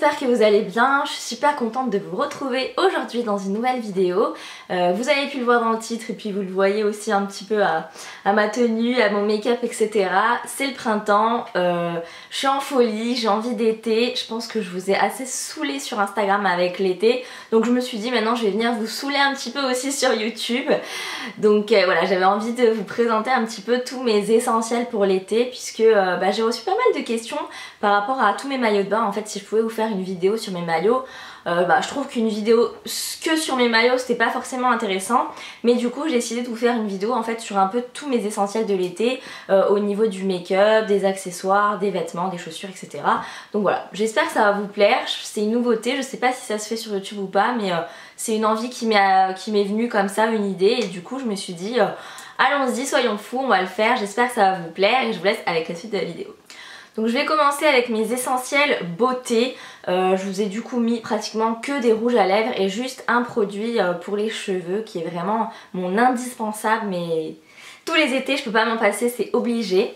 j'espère que vous allez bien. Je suis super contente de vous retrouver aujourd'hui dans une nouvelle vidéo. Vous avez pu le voir dans le titre et puis vous le voyez aussi un petit peu à ma tenue, à mon make-up, etc. C'est le printemps, je suis en folie, j'ai envie d'été. Je pense que je vous ai assez saoulé sur Instagram avec l'été. Donc je me suis dit maintenant je vais venir vous saouler un petit peu aussi sur YouTube. Donc voilà, j'avais envie de vous présenter un petit peu tous mes essentiels pour l'été puisque j'ai reçu pas mal de questions par rapport à tous mes maillots de bain. En fait, si je pouvais vous faire une vidéo sur mes maillots, je trouve qu'une vidéo que sur mes maillots c'était pas forcément intéressant, mais du coup j'ai décidé de vous faire une vidéo en fait sur un peu tous mes essentiels de l'été, au niveau du make-up, des accessoires, des vêtements, des chaussures, etc. Donc voilà, j'espère que ça va vous plaire. C'est une nouveauté, je sais pas si ça se fait sur YouTube ou pas, mais c'est une envie qui m'est venue comme ça, une idée, et du coup je me suis dit allons-y, soyons fous, on va le faire. J'espère que ça va vous plaire et je vous laisse avec la suite de la vidéo. Donc je vais commencer avec mes essentiels beauté. Je vous ai du coup mis pratiquement que des rouges à lèvres et juste un produit pour les cheveux qui est vraiment mon indispensable, mais tous les étés je peux pas m'en passer, c'est obligé.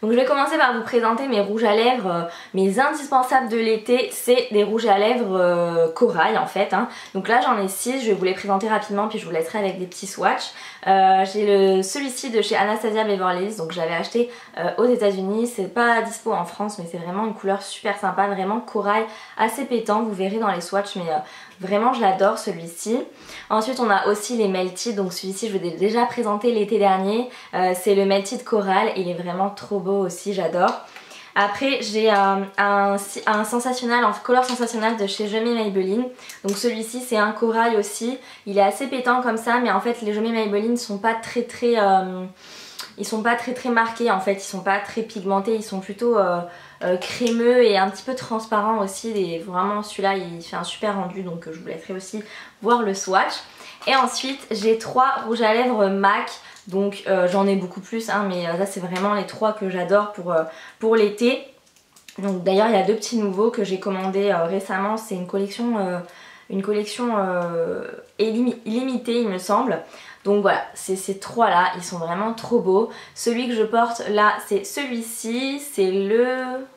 Donc je vais commencer par vous présenter mes rouges à lèvres, mes indispensables de l'été. C'est des rouges à lèvres corail en fait, hein. Donc là j'en ai 6, je vais vous les présenter rapidement puis je vous laisserai avec des petits swatchs. J'ai celui-ci de chez Anastasia Beverly Hills, donc j'avais acheté aux États-Unis. C'est pas dispo en France mais c'est vraiment une couleur super sympa, vraiment corail, assez pétant, vous verrez dans les swatchs, mais vraiment je l'adore celui-ci. Ensuite on a aussi les Melted, donc celui-ci je vous l'ai déjà présenté l'été dernier, c'est le Melted Coral, il est vraiment trop beau aussi, j'adore. Après j'ai un sensationnel, en color sensationnel de chez Je Mets Maybelline. Donc celui-ci c'est un corail aussi, il est assez pétant comme ça, mais en fait les Je Mets Maybelline sont pas très marqués en fait, ils sont pas très pigmentés, ils sont plutôt crémeux et un petit peu transparents aussi. Et vraiment celui-là il fait un super rendu, donc je vous laisserai aussi voir le swatch. Et ensuite j'ai 3 rouges à lèvres MAC. Donc j'en ai beaucoup plus hein, mais là c'est vraiment les 3 que j'adore pour l'été. Donc d'ailleurs il y a 2 petits nouveaux que j'ai commandés récemment, c'est une collection illimitée il me semble. Donc voilà, c'est ces 3 là, ils sont vraiment trop beaux. Celui que je porte là c'est celui-ci, c'est le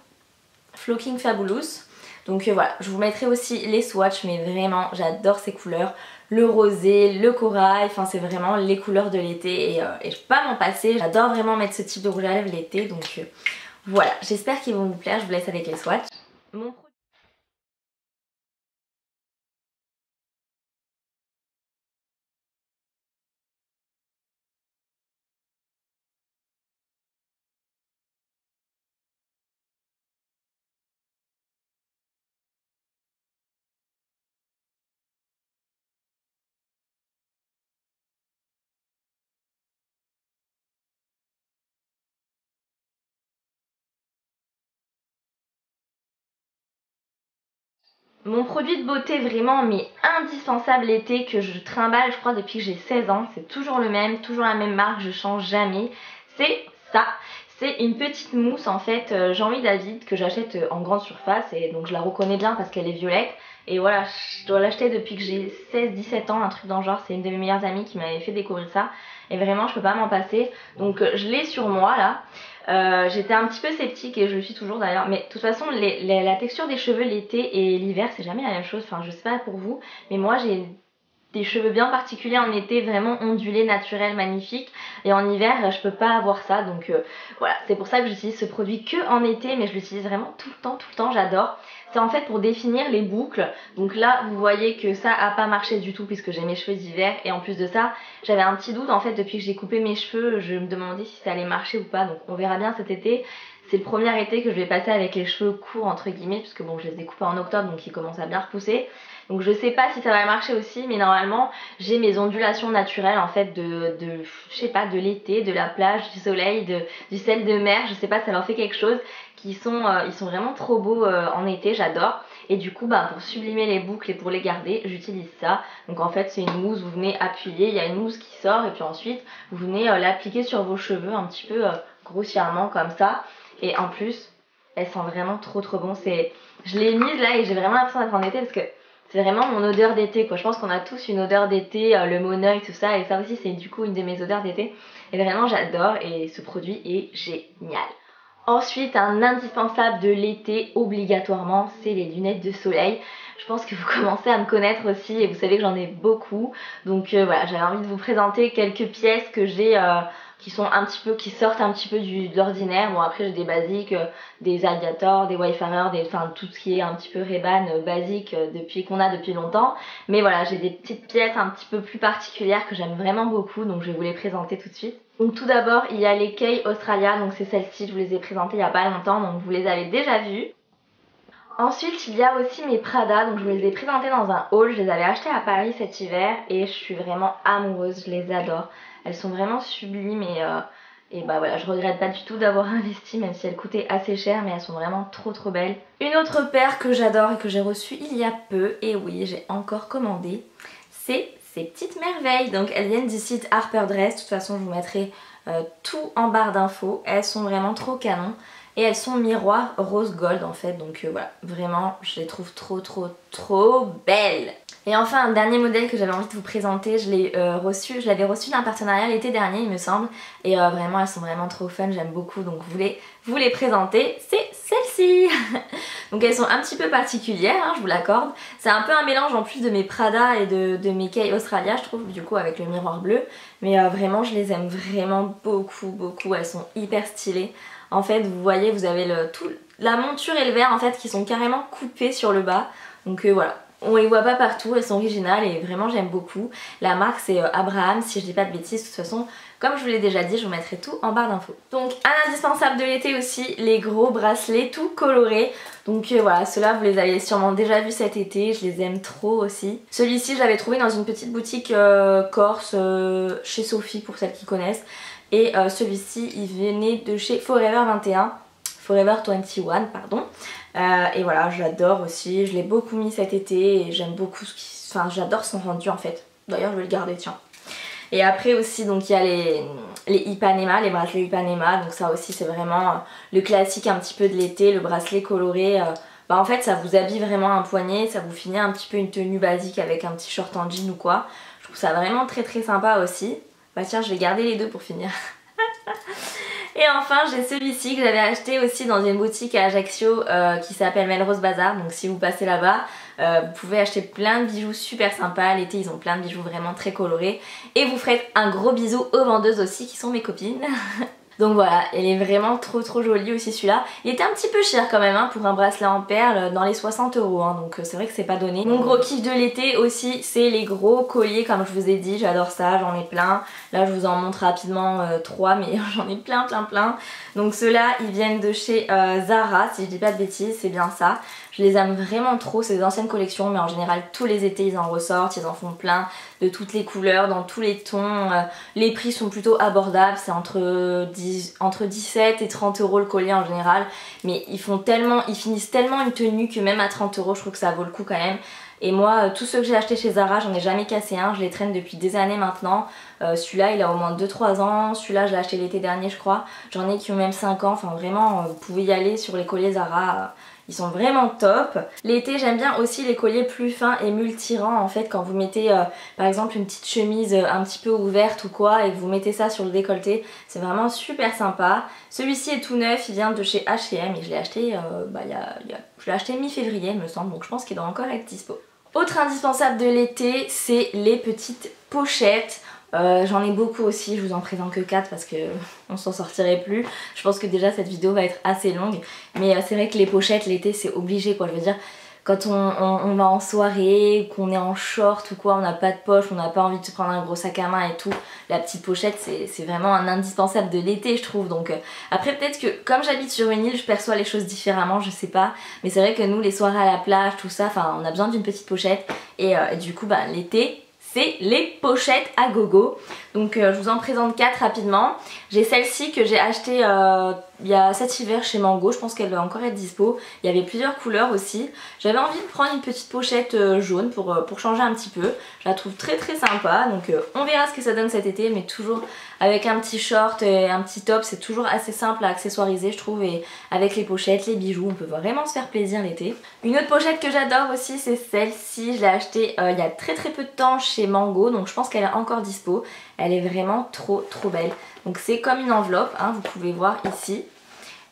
Flocking Fabulous. Donc voilà, je vous mettrai aussi les swatchs, mais vraiment j'adore ces couleurs. Le rosé, le corail, enfin c'est vraiment les couleurs de l'été et je peux pas m'en passer. J'adore vraiment mettre ce type de rouge à lèvres l'été, donc voilà, j'espère qu'ils vont vous plaire. Je vous laisse avec les swatchs. Mon produit de beauté vraiment mais indispensable l'été, que je trimballe je crois depuis que j'ai 16 ans, c'est toujours le même, toujours la même marque, je change jamais, c'est ça. C'est une petite mousse en fait Jean-Louis David que j'achète en grande surface, et donc je la reconnais bien parce qu'elle est violette. Et voilà, je dois l'acheter depuis que j'ai 16-17 ans, un truc dans le genre. C'est une de mes meilleures amies qui m'avait fait découvrir ça et vraiment je peux pas m'en passer. Donc je l'ai sur moi là. J'étais un petit peu sceptique et je le suis toujours d'ailleurs, mais de toute façon la texture des cheveux l'été et l'hiver c'est jamais la même chose. Enfin je sais pas pour vous, mais moi j'ai des cheveux bien particuliers en été, vraiment ondulés, naturels, magnifiques, et en hiver je peux pas avoir ça. Donc voilà, c'est pour ça que j'utilise ce produit que en été, mais je l'utilise vraiment tout le temps, j'adore. C'est en fait pour définir les boucles. Donc là vous voyez que ça a pas marché du tout puisque j'ai mes cheveux d'hiver, et en plus de ça j'avais un petit doute en fait depuis que j'ai coupé mes cheveux, je me demandais si ça allait marcher ou pas. Donc on verra bien cet été. C'est le premier été que je vais passer avec les cheveux courts entre guillemets, puisque bon je les ai coupés en octobre donc ils commencent à bien repousser. Donc je sais pas si ça va marcher aussi, mais normalement j'ai mes ondulations naturelles en fait je sais pas, de l'été, de la plage, du soleil, du sel de mer, je sais pas, ça leur fait quelque chose, ils sont vraiment trop beaux en été, j'adore. Et du coup pour sublimer les boucles et pour les garder j'utilise ça. Donc en fait c'est une mousse, vous venez appuyer, il y a une mousse qui sort et puis ensuite vous venez l'appliquer sur vos cheveux un petit peu grossièrement comme ça. Et en plus elle sent vraiment trop bon. Je l'ai mise là et j'ai vraiment l'impression d'être en été parce que c'est vraiment mon odeur d'été quoi. Je pense qu'on a tous une odeur d'été, le Moneuil, tout ça, et ça aussi c'est du coup une de mes odeurs d'été. Et vraiment j'adore, et ce produit est génial. Ensuite, un indispensable de l'été, obligatoirement, c'est les lunettes de soleil. Je pense que vous commencez à me connaître aussi et vous savez que j'en ai beaucoup. Donc voilà, j'avais envie de vous présenter quelques pièces que j'ai qui sont un petit peu, qui sortent un petit peu de l'ordinaire. Bon, après j'ai des basiques, des Alligator, des Wayfarer, enfin tout ce qui est un petit peu Ray-Ban basique depuis longtemps. Mais voilà, j'ai des petites pièces un petit peu plus particulières que j'aime vraiment beaucoup, donc je vais vous les présenter tout de suite. Donc tout d'abord, il y a les Kay Australia, donc c'est celles-ci, je vous les ai présentées il n'y a pas longtemps, donc vous les avez déjà vues. Ensuite, il y a aussi mes Prada, donc je vous les ai présentées dans un haul, je les avais achetées à Paris cet hiver et je suis vraiment amoureuse, je les adore. Elles sont vraiment sublimes et bah voilà, je regrette pas du tout d'avoir investi, même si elles coûtaient assez cher, mais elles sont vraiment trop belles. Une autre paire que j'adore et que j'ai reçue il y a peu, et oui, j'ai encore commandé, c'est ces petites merveilles. Donc elles viennent du site Harper Dress, de toute façon je vous mettrai tout en barre d'infos. Elles sont vraiment trop canon. Et elles sont miroir rose gold en fait, donc voilà, vraiment je les trouve trop belles. Et enfin un dernier modèle que j'avais envie de vous présenter, je l'avais reçu d'un partenariat l'été dernier il me semble. Et vraiment elles sont vraiment trop fun, j'aime beaucoup, donc vous les présenter, c'est celle-ci. Donc elles sont un petit peu particulières, hein, je vous l'accorde. C'est un peu un mélange en plus de mes Prada et de mes Kay Australia je trouve, du coup avec le miroir bleu. Mais vraiment je les aime vraiment beaucoup, elles sont hyper stylées. En fait, vous voyez, vous avez la monture et le verre en fait qui sont carrément coupés sur le bas. Donc voilà, on les voit pas partout, elles sont originales et vraiment j'aime beaucoup. La marque c'est Abraham, si je dis pas de bêtises, de toute façon, comme je vous l'ai déjà dit, je vous mettrai tout en barre d'infos. Donc un indispensable de l'été aussi, les gros bracelets tout colorés. Donc voilà, ceux-là vous les avez sûrement déjà vus cet été, je les aime trop aussi. Celui-ci je l'avais trouvé dans une petite boutique corse chez Sophie pour celles qui connaissent. Et celui-ci il venait de chez Forever 21, Forever 21 pardon. Et voilà, j'adore aussi, je l'ai beaucoup mis cet été et j'aime beaucoup enfin j'adore son rendu en fait. D'ailleurs je vais le garder, tiens. Et après aussi donc il y a les Ipanema, les bracelets Ipanema, donc ça aussi c'est vraiment le classique un petit peu de l'été, le bracelet coloré. Bah en fait ça vous habille vraiment un poignet, ça vous finit un petit peu une tenue basique avec un petit short en jean ou quoi. Je trouve ça vraiment très sympa aussi. Bah tiens, je vais garder les deux pour finir. Et enfin j'ai celui-ci que j'avais acheté aussi dans une boutique à Ajaccio qui s'appelle Melrose Bazar. Donc si vous passez là-bas, vous pouvez acheter plein de bijoux super sympas. L'été ils ont plein de bijoux vraiment très colorés. Et vous ferez un gros bisou aux vendeuses aussi qui sont mes copines. Donc voilà, elle est vraiment trop jolie aussi celui-là. Il était un petit peu cher quand même hein, pour un bracelet en perles, dans les 60 €, hein, donc c'est vrai que c'est pas donné. Mon gros kiff de l'été aussi, c'est les gros colliers comme je vous ai dit, j'adore ça, j'en ai plein. Là je vous en montre rapidement 3 mais j'en ai plein. Donc ceux-là ils viennent de chez Zara, si je dis pas de bêtises, c'est bien ça. Je les aime vraiment trop, c'est des anciennes collections mais en général tous les étés ils en ressortent, ils en font plein de toutes les couleurs, dans tous les tons. Les prix sont plutôt abordables, c'est entre 17 et 30 € le collier en général. Mais ils finissent tellement une tenue que même à 30 € je trouve que ça vaut le coup quand même. Et moi, tous ceux que j'ai achetés chez Zara, j'en ai jamais cassé un, je les traîne depuis des années maintenant. Celui-là, il a au moins 2-3 ans, celui-là, je l'ai acheté l'été dernier, je crois. J'en ai qui ont même 5 ans, enfin vraiment, vous pouvez y aller sur les colliers Zara. Ils sont vraiment top. L'été j'aime bien aussi les colliers plus fins et multirants en fait quand vous mettez par exemple une petite chemise un petit peu ouverte ou quoi et que vous mettez ça sur le décolleté, c'est vraiment super sympa. Celui-ci est tout neuf, il vient de chez H&M et je l'ai acheté, je l'ai acheté mi-février il me semble, donc je pense qu'il doit encore être dispo. Autre indispensable de l'été, c'est les petites pochettes. J'en ai beaucoup aussi, je vous en présente que 4 parce que on s'en sortirait plus. Je pense que déjà cette vidéo va être assez longue. Mais c'est vrai que les pochettes l'été c'est obligé quoi. Je veux dire, quand on va en soirée, qu'on est en short ou quoi, on n'a pas de poche, on n'a pas envie de se prendre un gros sac à main et tout. La petite pochette c'est vraiment un indispensable de l'été je trouve. Donc après peut-être que comme j'habite sur une île je perçois les choses différemment, je sais pas. Mais c'est vrai que nous les soirées à la plage, tout ça, enfin on a besoin d'une petite pochette. Et du coup bah l'été c'est les pochettes à gogo. Donc je vous en présente 4 rapidement. J'ai celle-ci que j'ai achetée il y a cet hiver chez Mango, je pense qu'elle doit encore être dispo. Il y avait plusieurs couleurs aussi. J'avais envie de prendre une petite pochette jaune pour changer un petit peu. Je la trouve très sympa, donc on verra ce que ça donne cet été, mais toujours avec un petit short et un petit top, c'est toujours assez simple à accessoiriser je trouve, et avec les pochettes, les bijoux, on peut vraiment se faire plaisir l'été. Une autre pochette que j'adore aussi, c'est celle-ci. Je l'ai achetée il y a très peu de temps chez Mango, donc je pense qu'elle est encore dispo. Elle est vraiment trop belle. Donc c'est comme une enveloppe, hein, vous pouvez voir ici.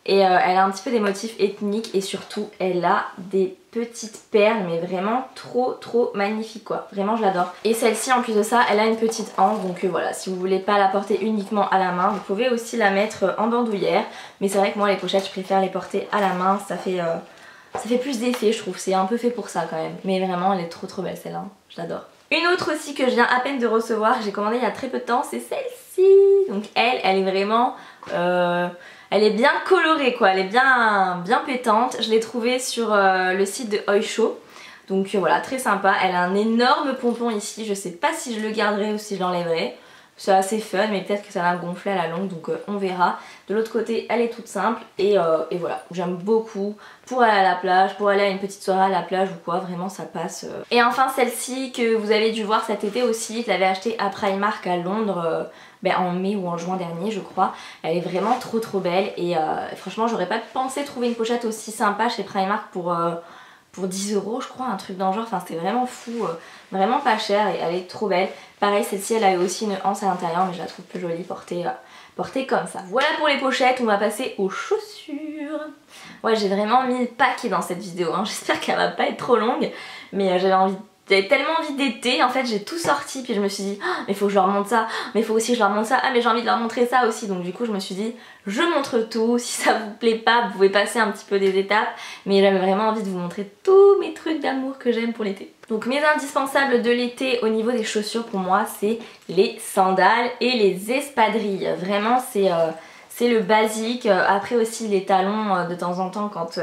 Et elle a un petit peu des motifs ethniques et surtout elle a des petites perles mais vraiment trop magnifiques quoi. Vraiment je l'adore. Et celle-ci en plus de ça elle a une petite anse donc voilà, si vous voulez pas la porter uniquement à la main vous pouvez aussi la mettre en bandoulière. Mais c'est vrai que moi les pochettes je préfère les porter à la main, ça fait plus d'effet je trouve, c'est un peu fait pour ça quand même. Mais vraiment elle est trop belle celle-là, je l'adore. Une autre aussi que je viens à peine de recevoir, que j'ai commandé il y a très peu de temps, c'est celle-ci. Donc elle est vraiment... elle est bien colorée quoi, elle est bien pétante. Je l'ai trouvée sur le site de Oysho. Donc voilà, très sympa. Elle a un énorme pompon ici, je sais pas si je le garderai ou si je l'enlèverai. C'est assez fun mais peut-être que ça va me gonfler à la longue donc on verra. De l'autre côté elle est toute simple et voilà, j'aime beaucoup pour aller à la plage, pour aller à une petite soirée à la plage ou quoi, vraiment ça passe. Et enfin celle-ci que vous avez dû voir cet été aussi, je l'avais achetée à Primark à Londres en mai ou en juin dernier je crois. Elle est vraiment trop belle et franchement j'aurais pas pensé trouver une pochette aussi sympa chez Primark pour 10 € je crois, un truc dans le genre, enfin c'était vraiment fou, vraiment pas cher et elle est trop belle. Pareil celle-ci elle a aussi une anse à l'intérieur mais je la trouve plus jolie portée comme ça. Voilà pour les pochettes, on va passer aux chaussures. Ouais j'ai vraiment mis le paquet dans cette vidéo, hein. J'espère qu'elle va pas être trop longue mais j'avais tellement envie d'été, en fait j'ai tout sorti puis je me suis dit oh, mais faut que je leur montre ça, mais faut aussi que je leur montre ça, ah mais j'ai envie de leur montrer ça aussi, donc du coup je me suis dit je montre tout, si ça vous plaît pas vous pouvez passer un petit peu des étapes mais j'avais vraiment envie de vous montrer tous mes trucs d'amour que j'aime pour l'été. Donc mes indispensables de l'été au niveau des chaussures pour moi c'est les sandales et les espadrilles, vraiment c'est le basique, après aussi les talons de temps en temps quand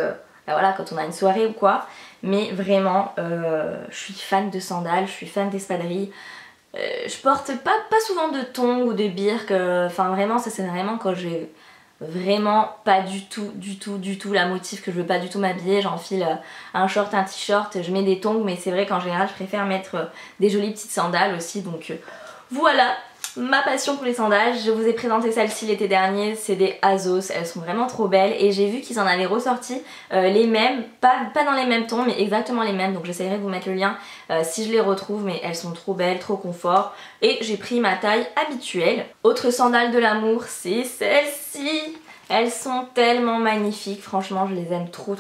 voilà, quand on a une soirée ou quoi. Mais vraiment, je suis fan de sandales, je suis fan d'espadrilles. Je porte pas souvent de tongs ou de birk. Enfin vraiment, ça c'est vraiment quand j'ai vraiment pas du tout la motif, que je veux pas du tout m'habiller. J'enfile un short, un t-shirt, je mets des tongs. Mais c'est vrai qu'en général, je préfère mettre des jolies petites sandales aussi. Donc voilà. Ma passion pour les sandales, je vous ai présenté celle-ci l'été dernier, c'est des Azos, elles sont vraiment trop belles et j'ai vu qu'ils en avaient ressorti les mêmes, pas dans les mêmes tons mais exactement les mêmes, donc j'essaierai de vous mettre le lien si je les retrouve, mais elles sont trop belles, trop confort et j'ai pris ma taille habituelle. Autre sandale de l'amour, c'est celle-ci. Elles sont tellement magnifiques, franchement je les aime trop.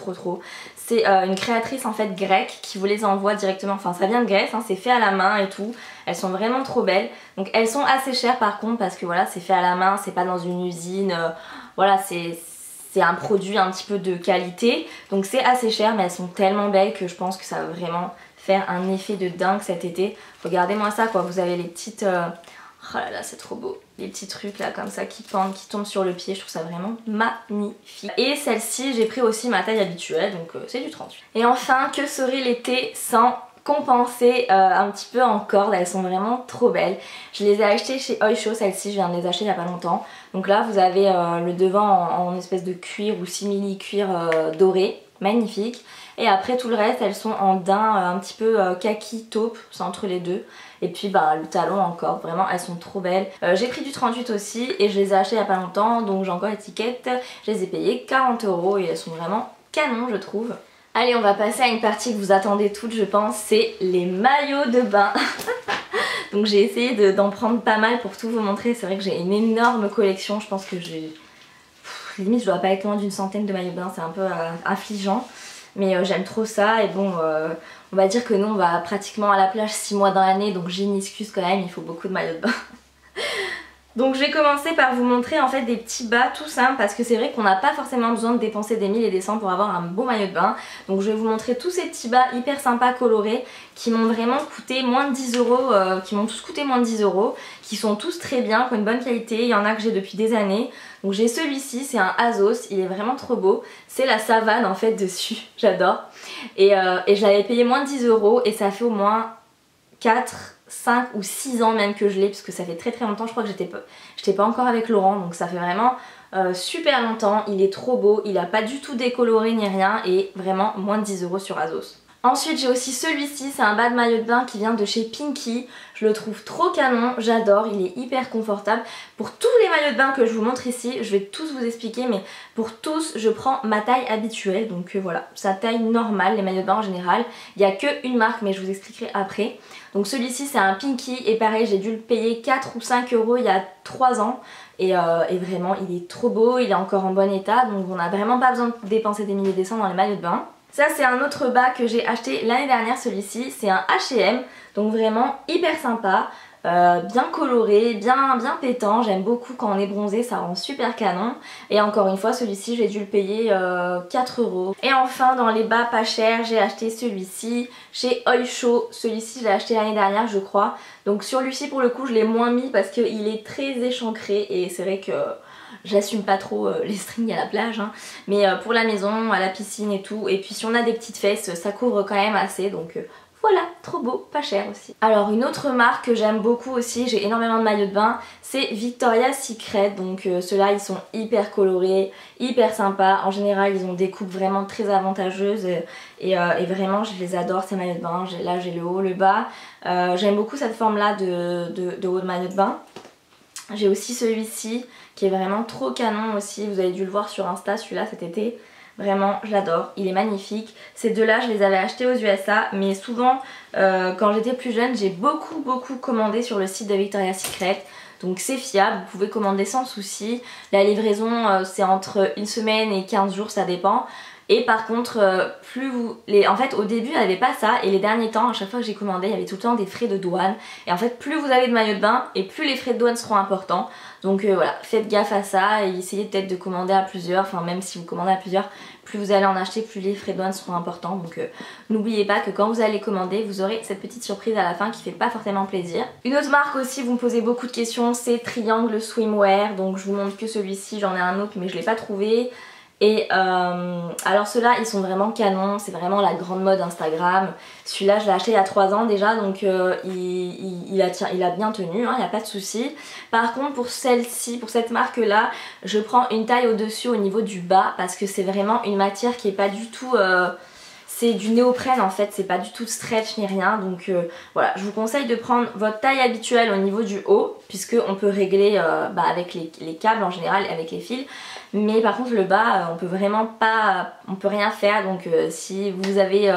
C'est une créatrice en fait grecque qui vous les envoie directement, enfin ça vient de Grèce, hein, c'est fait à la main et tout. Elles sont vraiment trop belles. Donc elles sont assez chères par contre parce que voilà c'est fait à la main, c'est pas dans une usine, voilà c'est un produit un petit peu de qualité. Donc c'est assez cher mais elles sont tellement belles que je pense que ça va vraiment faire un effet de dingue cet été. Regardez-moi ça quoi, vous avez les petites... Oh là là c'est trop beau, les petits trucs là comme ça qui pendent, qui tombent sur le pied, je trouve ça vraiment magnifique. Et celle-ci j'ai pris aussi ma taille habituelle donc c'est du 38. Et enfin que serait l'été sans compenser un petit peu en corde, elles sont vraiment trop belles. Je les ai achetées chez Oysho, celles-ci je viens de les acheter il y a pas longtemps. Donc là vous avez le devant en espèce de cuir ou simili cuir doré, magnifique. Et après tout le reste elles sont en daim un petit peu kaki taupe, c'est entre les deux. Et puis bah le talon encore, vraiment elles sont trop belles. J'ai pris du 38 aussi et je les ai achetées il y a pas longtemps donc j'ai encore l'étiquette. Je les ai payées 40 € et elles sont vraiment canon je trouve. Allez on va passer à une partie que vous attendez toutes je pense, c'est les maillots de bain. Donc j'ai essayé d'en prendre pas mal pour tout vous montrer, c'est vrai que j'ai une énorme collection, je pense que j'ai... Limite je dois pas être loin d'une centaine de maillots de bain, c'est un peu affligeant. Mais j'aime trop ça et bon on va dire que nous on va pratiquement à la plage 6 mois dans l'année donc j'ai une excuse quand même, il faut beaucoup de maillots de bain. Donc je vais commencer par vous montrer en fait des petits bas tout simples parce que c'est vrai qu'on n'a pas forcément besoin de dépenser des 1000 et des 100 pour avoir un beau maillot de bain. Donc je vais vous montrer tous ces petits bas hyper sympas colorés qui m'ont vraiment coûté moins de 10 €, qui m'ont tous coûté moins de 10 €, qui sont tous très bien, qui ont une bonne qualité, il y en a que j'ai depuis des années. Donc j'ai celui-ci, c'est un Azos, il est vraiment trop beau, c'est la savane en fait dessus, j'adore. Et je l'avais payé moins de 10 € et ça fait au moins 4, 5 ou 6 ans même que je l'ai, puisque ça fait très longtemps, je crois que j'étais pas encore avec Laurent, donc ça fait vraiment super longtemps, il est trop beau, il a pas du tout décoloré ni rien et vraiment moins de 10 € sur Azos. Ensuite j'ai aussi celui-ci, c'est un bas de maillot de bain qui vient de chez Pinky. Je le trouve trop canon, j'adore, il est hyper confortable. Pour tous les maillots de bain que je vous montre ici, je vais tous vous expliquer, mais pour tous je prends ma taille habituelle. Donc voilà, sa taille normale, les maillots de bain en général. Il n'y a qu'une marque mais je vous expliquerai après. Donc celui-ci c'est un Pinky et pareil j'ai dû le payer 4 ou 5 € il y a 3 ans. Et vraiment il est trop beau, il est encore en bon état, donc on n'a vraiment pas besoin de dépenser des milliers de cents dans les maillots de bain. Ça c'est un autre bas que j'ai acheté l'année dernière, celui-ci, c'est un H&M, donc vraiment hyper sympa, bien coloré, bien pétant, j'aime beaucoup quand on est bronzé, ça rend super canon. Et encore une fois celui-ci j'ai dû le payer 4 €. Et enfin dans les bas pas chers j'ai acheté celui-ci chez Oysho, celui-ci je l'ai acheté l'année dernière je crois. Donc sur lui-ci pour le coup je l'ai moins mis parce qu'il est très échancré et c'est vrai que j'assume pas trop les strings à la plage hein. Mais pour la maison, à la piscine et tout, et puis si on a des petites fesses ça couvre quand même assez donc voilà, trop beau, pas cher aussi. Alors une autre marque que j'aime beaucoup aussi, j'ai énormément de maillots de bain, c'est Victoria's Secret. Donc ceux-là ils sont hyper colorés, hyper sympas. En général ils ont des coupes vraiment très avantageuses et vraiment je les adore ces maillots de bain. Là j'ai le haut, le bas. J'aime beaucoup cette forme là de haut de maillot de bain. J'ai aussi celui-ci qui est vraiment trop canon aussi, vous avez dû le voir sur Insta celui-là cet été. Vraiment, je l'adore, il est magnifique. Ces deux-là, je les avais achetés aux USA, mais souvent, quand j'étais plus jeune, j'ai beaucoup commandé sur le site de Victoria's Secret. Donc c'est fiable, vous pouvez commander sans souci. La livraison, c'est entre 1 semaine et 15 jours, ça dépend. Et par contre, en fait au début il n'y avait pas ça et les derniers temps, à chaque fois que j'ai commandé, il y avait tout le temps des frais de douane. Et en fait plus vous avez de maillots de bain et plus les frais de douane seront importants. Donc voilà, faites gaffe à ça et essayez peut-être de commander à plusieurs. Enfin même si vous commandez à plusieurs, plus vous allez en acheter, plus les frais de douane seront importants. Donc n'oubliez pas que quand vous allez commander, vous aurez cette petite surprise à la fin qui fait pas forcément plaisir. Une autre marque aussi, vous me posez beaucoup de questions, c'est Triangle Swimwear. Donc je vous montre que celui-ci, j'en ai un autre mais je l'ai pas trouvé. Et alors ceux-là ils sont vraiment canons, c'est vraiment la grande mode Instagram. Celui-là je l'ai acheté il y a 3 ans déjà donc il a bien tenu, hein, il n'y a pas de souci. Par contre pour celle-ci, pour cette marque là, je prends une taille au-dessus au niveau du bas parce que c'est vraiment une matière qui est pas du tout... c'est du néoprène en fait, c'est pas du tout stretch ni rien. Donc voilà, je vous conseille de prendre votre taille habituelle au niveau du haut, puisque on peut régler avec les câbles en général, avec les fils. Mais par contre le bas, on peut vraiment pas, on peut rien faire. Donc si vous avez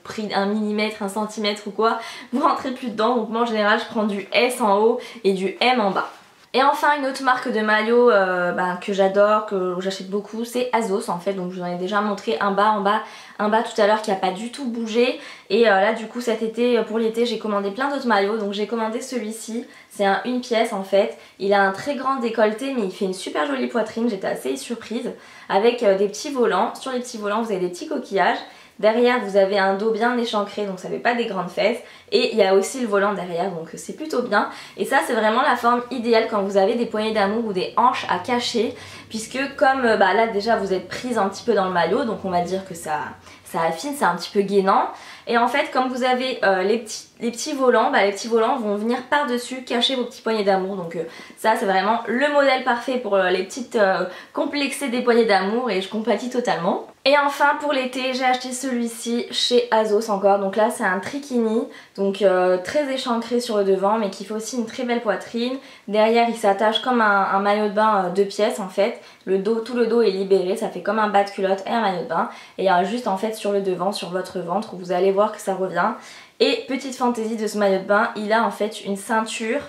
pris 1 mm, 1 cm ou quoi, vous rentrez plus dedans. Donc moi en général je prends du S en haut et du M en bas. Et enfin une autre marque de maillot que j'adore, que j'achète beaucoup, c'est Azos en fait. Donc je vous en ai déjà montré un bas tout à l'heure qui a pas du tout bougé. Et là du coup cet été, pour l'été, j'ai commandé plein d'autres maillots. Donc j'ai commandé celui-ci, c'est un 1 pièce en fait. Il a un très grand décolleté mais il fait une super jolie poitrine, j'étais assez surprise. Avec des petits volants, sur les petits volants vous avez des petits coquillages. Derrière vous avez un dos bien échancré donc ça fait pas des grandes fesses. Et il y a aussi le volant derrière donc c'est plutôt bien. Et ça c'est vraiment la forme idéale quand vous avez des poignées d'amour ou des hanches à cacher. Puisque comme là déjà vous êtes prise un petit peu dans le maillot, donc on va dire que ça affine, c'est un petit peu gainant. Et en fait comme vous avez les petits volants, les petits volants vont venir par dessus cacher vos petits poignets d'amour. Donc ça c'est vraiment le modèle parfait pour les petites complexées des poignées d'amour et je compatis totalement. Et enfin pour l'été j'ai acheté celui-ci chez Azos encore. Donc là c'est un trikini, donc très échancré sur le devant mais qui fait aussi une très belle poitrine. Derrière il s'attache comme un maillot de bain 2 pièces en fait. Le dos, tout le dos est libéré, ça fait comme un bas de culotte et un maillot de bain. Et il y a juste en fait sur le devant, sur votre ventre, vous allez voir que ça revient. Et petite fantaisie de ce maillot de bain, il a en fait une ceinture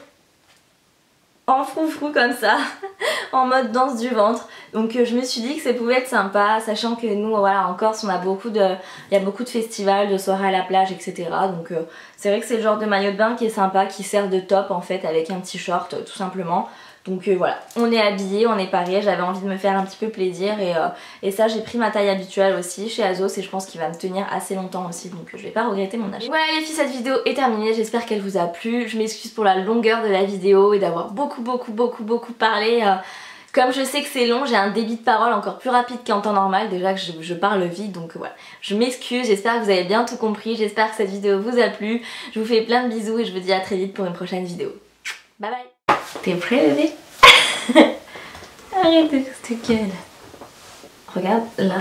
en froufrou comme ça, en mode danse du ventre. Donc je me suis dit que ça pouvait être sympa, sachant que nous voilà en Corse on a il y a beaucoup de festivals, de soirées à la plage, etc. Donc c'est vrai que c'est le genre de maillot de bain qui est sympa, qui sert de top en fait avec un petit short tout simplement. Donc voilà, on est habillé, on est paré, j'avais envie de me faire un petit peu plaisir et ça j'ai pris ma taille habituelle aussi chez Azos et je pense qu'il va me tenir assez longtemps aussi donc je vais pas regretter mon achat. Voilà les filles, cette vidéo est terminée, j'espère qu'elle vous a plu, je m'excuse pour la longueur de la vidéo et d'avoir beaucoup parlé. Comme je sais que c'est long, j'ai un débit de parole encore plus rapide qu'en temps normal, déjà que je parle vite, donc voilà. Je m'excuse, j'espère que vous avez bien tout compris, j'espère que cette vidéo vous a plu. Je vous fais plein de bisous et je vous dis à très vite pour une prochaine vidéo. Bye bye. T'es prêt bébé? Arrête de te gueule. Regarde là.